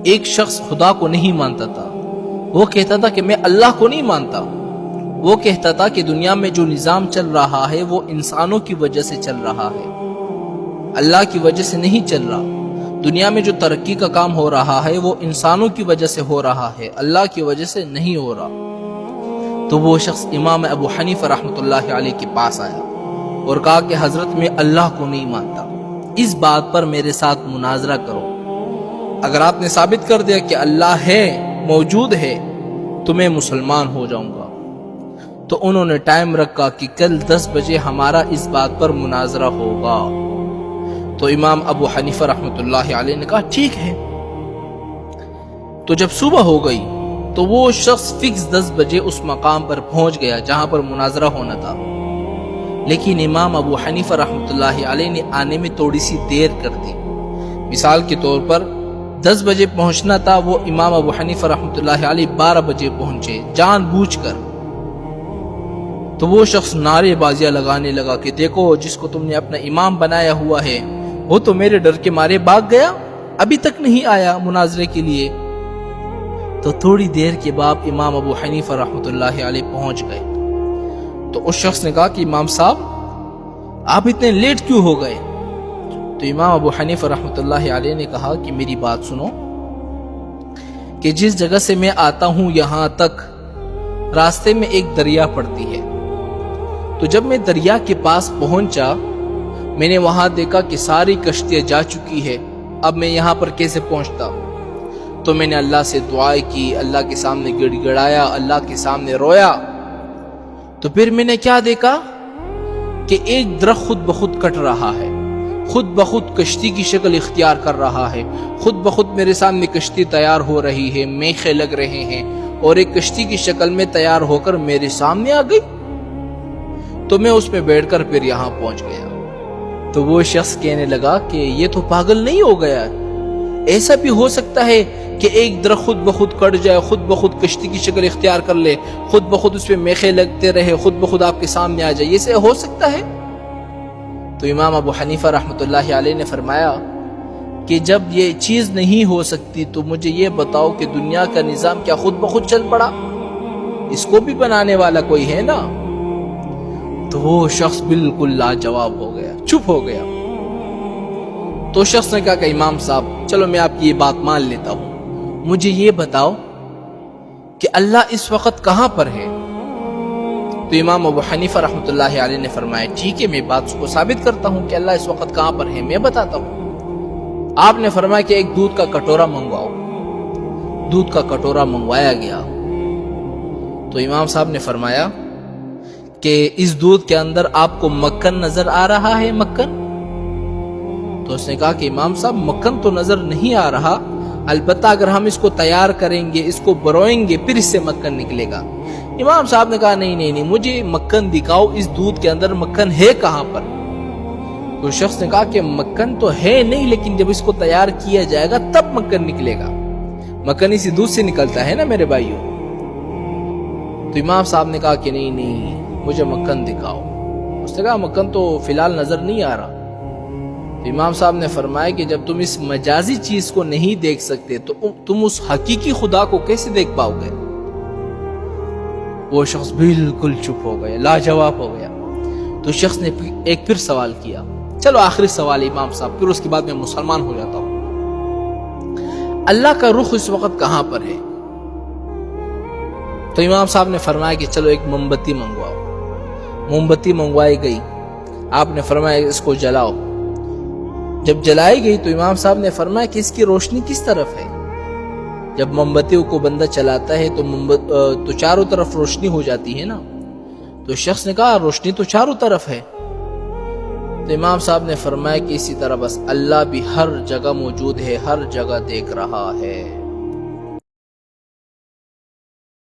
ایک شخص خدا کو نہیں مانتا تھا، وہ کہتا تھا کہ میں اللہ کو نہیں مانتا، وہ کہتا تھا کہ دنیا میں جو نظام چل رہا ہے وہ انسانوں کی وجہ سے چل رہا ہے، اللہ کی وجہ سے نہیں چل رہا، دنیا میں جو ترقی کا کام ہو رہا ہے وہ انسانوں کی وجہ سے ہو رہا ہے، اللہ کی وجہ سے نہیں ہو رہا۔ تو وہ شخص امام ابو حنیفہ رحمۃ اللہ علیہ کے پاس آیا اور کہا کہ حضرت میں اللہ کو نہیں مانتا، اس بات پر میرے ساتھ مناظرہ کرو، اگر آپ نے ثابت کر دیا کہ اللہ ہے، موجود ہے، تو میں مسلمان ہو جاؤں گا۔ تو انہوں نے ٹائم رکھا کہ کل 10 بجے ہمارا اس بات پر مناظرہ ہوگا۔ تو امام ابو حنیفہ رحمۃ اللہ علیہ نے کہا ٹھیک ہے۔ تو جب صبح ہو گئی تو وہ شخص فکس 10 بجے اس مقام پر پہنچ گیا جہاں پر مناظرہ ہونا تھا، لیکن امام ابو حنیفہ رحمۃ اللہ علیہ نے آنے میں تھوڑی سی دیر کر دی۔ مثال کے طور پر 10 بجے پہنچنا تھا، وہ امام ابو حنیفہ رحمۃ اللہ علیہ 12 بجے پہنچے جان بوجھ کر۔ تو وہ شخص نعرے بازیاں لگانے لگا کہ دیکھو جس کو تم نے اپنا امام بنایا ہوا ہے وہ تو میرے ڈر کے مارے بھاگ گیا، ابھی تک نہیں آیا مناظرے کے لیے۔ تو تھوڑی دیر کے بعد امام ابو حنیفہ رحمۃ اللہ علیہ پہنچ گئے۔ تو اس شخص نے کہا کہ امام صاحب آپ اتنے لیٹ کیوں ہو گئے؟ تو امام ابو حنیفہ رحمۃ اللہ علیہ نے کہا کہ میری بات سنو، کہ جس جگہ سے میں آتا ہوں یہاں تک راستے میں ایک دریا پڑتی ہے، تو جب میں دریا کے پاس پہنچا میں نے وہاں دیکھا کہ ساری کشتیاں جا چکی ہے، اب میں یہاں پر کیسے پہنچتا؟ تو میں نے اللہ سے دعا کی، اللہ کے سامنے گڑ گڑایا، اللہ کے سامنے رویا۔ تو پھر میں نے کیا دیکھا کہ ایک درخت خود بخود کٹ رہا ہے، خود بخود کشتی کی شکل اختیار کر رہا ہے، خود بخود میرے سامنے کشتی تیار ہو رہی ہے، میخیں لگ رہے ہیں اور ایک کشتی کی شکل میں تیار ہو کر میرے سامنے آ گئی۔ تو میں اس میں بیٹھ کر پھر یہاں پہنچ گیا۔ تو وہ شخص کہنے لگا کہ یہ تو پاگل نہیں ہو گیا، ایسا بھی ہو سکتا ہے کہ ایک درخت خود بخود کٹ جائے، خود بخود کشتی کی شکل اختیار کر لے، خود بخود اس پہ میخیں لگتے رہے، خود بخود آپ کے سامنے آ جائے، یہ سے ہو سکتا ہے؟ تو امام ابو حنیفہ رحمۃ اللہ علیہ نے فرمایا کہ جب یہ چیز نہیں ہو سکتی تو مجھے یہ بتاؤ کہ دنیا کا نظام کیا خود بخود چل پڑا؟ اس کو بھی بنانے والا کوئی ہے نا۔ تو وہ شخص بالکل لاجواب ہو گیا، چپ ہو گیا۔ تو شخص نے کہا کہ امام صاحب چلو میں آپ کی یہ بات مان لیتا ہوں، مجھے یہ بتاؤ کہ اللہ اس وقت کہاں پر ہے؟ تو امام ابو حنیفہ رحمۃ اللہ علیہ نے فرمایا ٹھیک ہے میں بات کو ثابت کرتا ہوں کہ اللہ اس وقت کہاں پر ہے، میں بتاتا ہوں۔ آپ نے فرمایا کہ ایک دودھ کا کٹورا منگواؤ۔ دودھ کا کٹورا منگوایا گیا۔ تو امام صاحب نے فرمایا کہ اس دودھ کے اندر آپ کو مکھن نظر آ رہا ہے؟ مکھن؟ تو اس نے کہا کہ امام صاحب مکھن تو نظر نہیں آ رہا، البتہ اگر ہم اس کو تیار کریں گے، اس کو بروئیں گے، پھر اس سے مکھن نکلے گا۔ امام صاحب نے کہا نہیں مجھے مکھن دکھاؤ، اس دودھ کے اندر مکھن ہے کہاں پر؟ تو شخص نے کہا کہ مکھن تو ہے نہیں، لیکن جب اس کو تیار کیا جائے گا تب مکھن نکلے گا، مکھن اسی دودھ سے نکلتا ہے نا میرے بھائیوں۔ تو امام صاحب نے کہا کہ نہیں مجھے مکھن دکھاؤ۔ اس نے کہا مکھن تو فی الحال نظر نہیں آ رہا۔ تو امام صاحب نے فرمایا کہ جب تم اس مجازی چیز کو نہیں دیکھ سکتے تو تم اس حقیقی خدا کو کیسے دیکھ پاؤ گے؟ وہ شخص بالکل چپ ہو گیا، لاجواب ہو گیا۔ تو شخص نے ایک پھر سوال کیا، چلو آخری سوال امام صاحب، پھر اس کے بعد میں مسلمان ہو جاتا ہوں، اللہ کا رخ اس وقت کہاں پر ہے؟ تو امام صاحب نے فرمایا کہ چلو ایک موم بتی منگواؤ۔ موم بتی منگوائی گئی، آپ نے فرمایا اس کو جلاؤ۔ جب جلائی گئی تو امام صاحب نے فرمایا کہ اس کی روشنی کس طرف ہے؟ جب موم بتی کو بندہ چلاتا ہے تو چاروں طرف روشنی ہو جاتی ہے نا۔ تو شخص نے کہا روشنی تو چاروں طرف ہے۔ تو امام صاحب نے فرمایا کہ اسی طرح بس اللہ بھی ہر جگہ موجود ہے، ہر جگہ دیکھ رہا ہے۔